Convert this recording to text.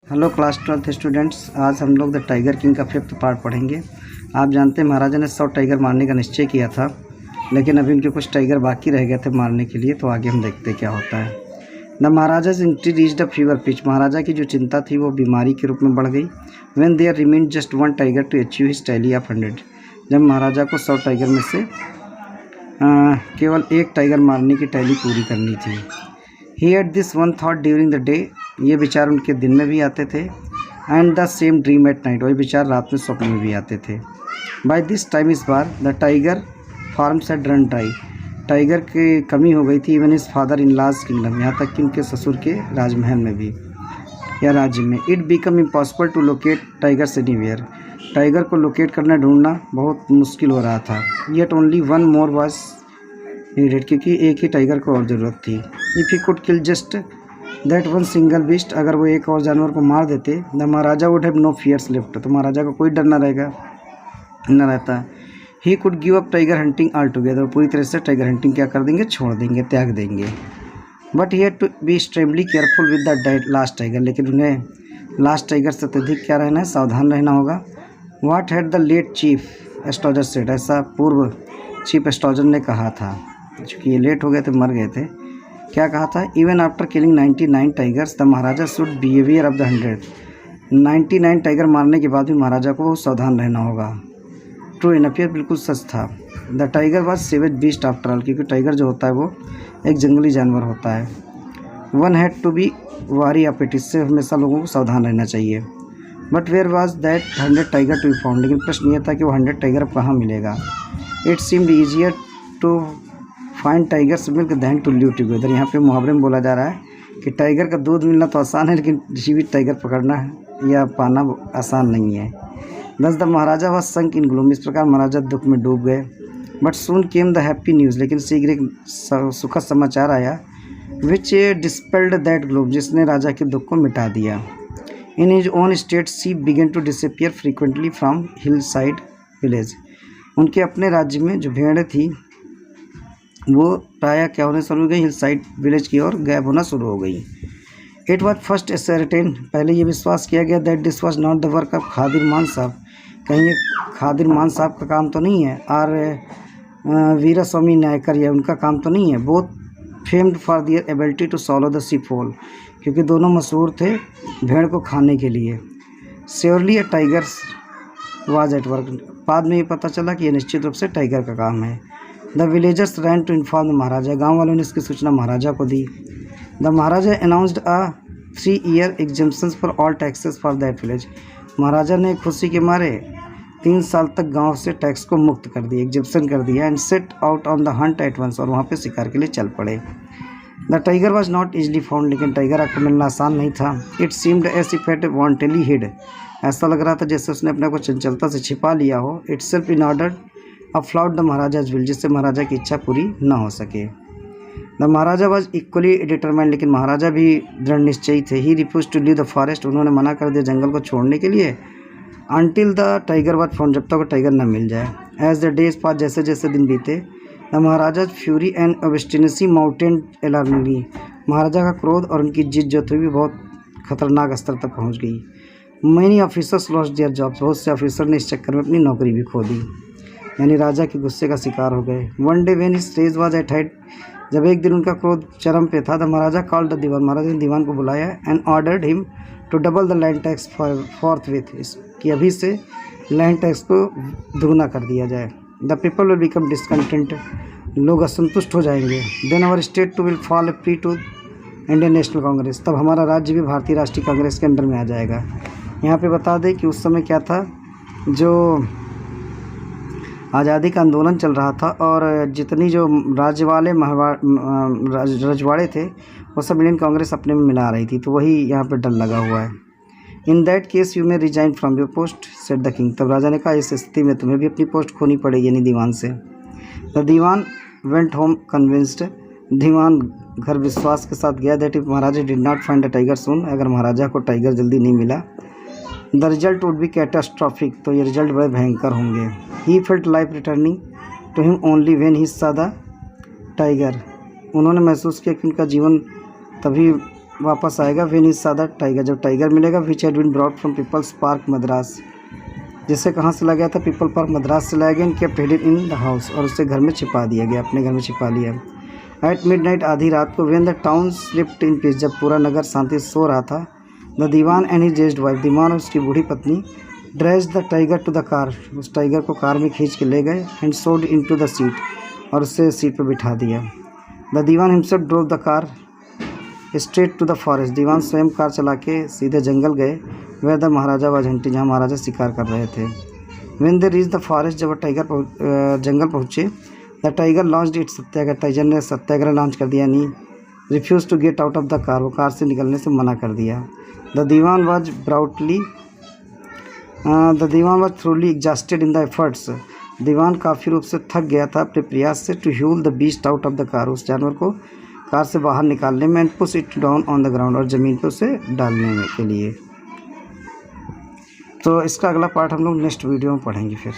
Hello class 12th students, आज हम लोग द टाइगर किंग का 5th पार्ट पढ़ेंगे। आप जानते हैं महाराजा ने 100 टाइगर मारने का निश्चय किया था, लेकिन अभी उनके कुछ टाइगर बाकी रह गए थे मारने के लिए। तो आगे हम देखते क्या होता है। The maharaja reached the fever pitch. महाराजा की जो चिंता थी वो बीमारी के रूप में बढ़ गई। When there remained just 1 tiger to achieve his tally of 100। जब महाराजा को 100 टाइगर में से केवल 1 टाइगर मारने की टैली पूरी करनी थी। He had this one thought during the day. ये विचार उनके दिन में भी आते थे। And the same dream at night. वही विचार रात में स्वप्न में भी आते थे। बाय दिस टाइम इस बार the tiger farms had run dry. Tiger की कमी हो गई थी even his father in law's kingdom, यहाँ तक कि उनके ससुर के राजमहल में भी या राज्य में। It become impossible to locate tigers anywhere. Tiger को लोकेट करना ढूंढना बहुत मुश्किल हो रहा था। Yet only one more was needed, क्योंकि एक ही टाइगर को और ज़रूरत थी। If he could kill just that one single beast, अगर वो एक और जानवर को मार देते, the Maharaja would have no fears left, तो महाराजा को कोई डर न रहता। He could give up tiger hunting all together, पूरी तरह से टाइगर हंटिंग क्या कर देंगे, छोड़ देंगे, त्याग देंगे। But he had to be extremely careful with the last tiger, लेकिन उन्हें लास्ट टाइगर से अत्यधिक क्या रहना है, सावधान रहना होगा। What had the late chief astrologer said, ऐसा पूर्व चीफ एस्ट्रोलजर ने कहा था, चूँकि ये लेट हो गए थे, मर गए थे। क्या कहा था? Even after killing 99 tigers the Maharaja should behaviour of the 100। 99 tiger मारने के बाद भी महाराजा को सावधान रहना होगा। ट्रू इनफ, ये बिल्कुल सच था। The tiger was savage beast after all, क्योंकि टाइगर जो होता है वो एक जंगली जानवर होता है। One had to be wary of it, इससे हमेशा लोगों को सावधान रहना चाहिए। But where was that 100 tiger to be found, लेकिन प्रश्न ये था कि वो 100 टाइगर अब कहाँ मिलेगा। It seemed easier to find tiger's milk than to live together. यहाँ पे मुहावरे में बोला जा रहा है कि टाइगर का दूध मिलना तो आसान है, लेकिन जीवित टाइगर पकड़ना या पाना आसान नहीं है। दस the maharaja was sunk in gloom, इस प्रकार महाराजा दुख में डूब गए। But soon came the happy news, लेकिन शीघ्र एक सुखद समाचार आया। विच डिस्पेल्ड दैट ग्लूम, जिसने राजा के दुख को मिटा दिया। In his own state sheep began to disappear frequently from hill side village. उनके अपने राज्य में जो भेड़ें थी वो प्रायः क्या होने शुरू हो गई, हिल साइड विलेज की ओर गायब होना शुरू हो गई। इट वॉज फर्स्ट एसर्टेन, पहले ये विश्वास किया गया that this was not the work of Khadir मान साहब, कहीं ये खादिर मान साहब का काम तो नहीं है, और वीरा स्वामी नायकर या उनका काम तो नहीं है। Both famed for their ability to swallow the sheep whole, क्योंकि दोनों मशहूर थे भेड़ को खाने के लिए। Surely a tigers was at work, बाद में ये पता चला कि यह निश्चित रूप से टाइगर का काम है। The villagers ran to inform the maharaja, गाँव वालों ने इसकी सूचना महाराजा को दी। The maharaja announced a 3 year exemptions for all taxes for that village. महाराजा ने खुशी के मारे 3 साल तक गांव से टैक्स को मुक्त कर दिया, एग्जम्पन कर दिया। And set out on the hunt at once, और वहाँ पे शिकार के लिए चल पड़े। The tiger was not easily found, लेकिन टाइगर आपको मिलना आसान नहीं था। It seemed as if it wantonly hid, ऐसा लग रहा था जैसे उसने अपने को चंचलता से छिपा लिया हो। Itself in order flout the maharaja's will, जिससे महाराजा की इच्छा पूरी ना हो सके। The maharaja was equally determined, लेकिन महाराजा भी दृढ़ निश्चयी थे। He refused to leave the forest, उन्होंने मना कर दिया जंगल को छोड़ने के लिए। Until the tiger was found, जब तक टाइगर न मिल जाए। एज द डेज पास, जैसे जैसे दिन बीते, the maharaja fury and obstinacy mounted alarmingly, महाराजा का क्रोध और उनकी जिद जो थी भी बहुत खतरनाक स्तर तक पहुँच गई। Many officers lost their jobs, बहुत से ऑफिसर ने इस चक्कर में अपनी नौकरी भी खो दी, यानी राजा के गुस्से का शिकार हो गए। One day when his rage was at height, जब एक दिन उनका क्रोध चरम पे था, the Maharaja called the Diwan, महाराजा ने दीवान को बुलाया। And ordered him to double the land tax forthwith, कि अभी से लैंड टैक्स को दुगना कर दिया जाए। The people will become discontent, लोग असंतुष्ट हो जाएंगे। Then our state too will fall prey to Indian National Congress, तब हमारा राज्य भी भारतीय राष्ट्रीय कांग्रेस के अंडर में आ जाएगा। यहाँ पे बता दें कि उस समय क्या था, जो आज़ादी का आंदोलन चल रहा था और जितनी जो राज्य वाले रजवाड़े थे वो सब इंडियन कांग्रेस अपने में मिला रही थी, तो वही यहाँ पे डर लगा हुआ है। In that case you may resign from your post said the king, तब राजा ने कहा इस स्थिति में तुम्हें भी अपनी पोस्ट खोनी पड़ेगी, यानी दीवान से। The dewan went home convinced, दीवान घर विश्वास के साथ गया that if maharaja did not find the tiger soon, अगर महाराजा को टाइगर जल्दी नहीं मिला, the result would be catastrophic, तो ये रिजल्ट बड़े भयंकर होंगे। He felt life returning to him only when he saw the tiger, उन्होंने महसूस किया कि उनका जीवन तभी वापस आएगा when he saw the tiger, जब टाइगर मिलेगा which had been brought from People's Park Madras, जिसे कहाँ से लाया गया था, पीपल पार्क मद्रास से लाया गया, इनके पेडेड इन द हाउस, और उसे घर में छिपा दिया गया, अपने घर में छिपा लिया। एट मिडनाइट, आधी रात को, when the town slept in peace, जब पूरा नगर शांति से सो रहा था, the dewan and his aged wife, दीवान और उसकी बूढ़ी पत्नी, dressed the tiger to the car, उस टाइगर को कार में खींच के ले गए, एंड सोड इन टू द सीट, और उसे सीट पर बिठा दिया। The dewan himself drove the car straight to the forest, दीवान स्वयं कार चला के सीधे जंगल गए, where the maharaja was hunting, जहाँ महाराजा शिकार कर रहे थे। When they reach the forest, जब टाइगर जंगल पहुँचे, the tiger launched it satyagraha, tiger ने सत्याग्रह लॉन्च कर दिया, यानी refuse to get out of the car, वो कार से निकलने से मना कर दिया। The Diwan was thoroughly exhausted in the efforts, दीवान काफ़ी रूप से थक गया था अपने प्रयास से, to haul the beast out of the car, उस जानवर को कार से बाहर निकालने में, and push it down on the ground, और ज़मीन पर उसे डालने में के लिए। तो इसका अगला पार्ट हम लोग नेक्स्ट वीडियो में पढ़ेंगे फिर।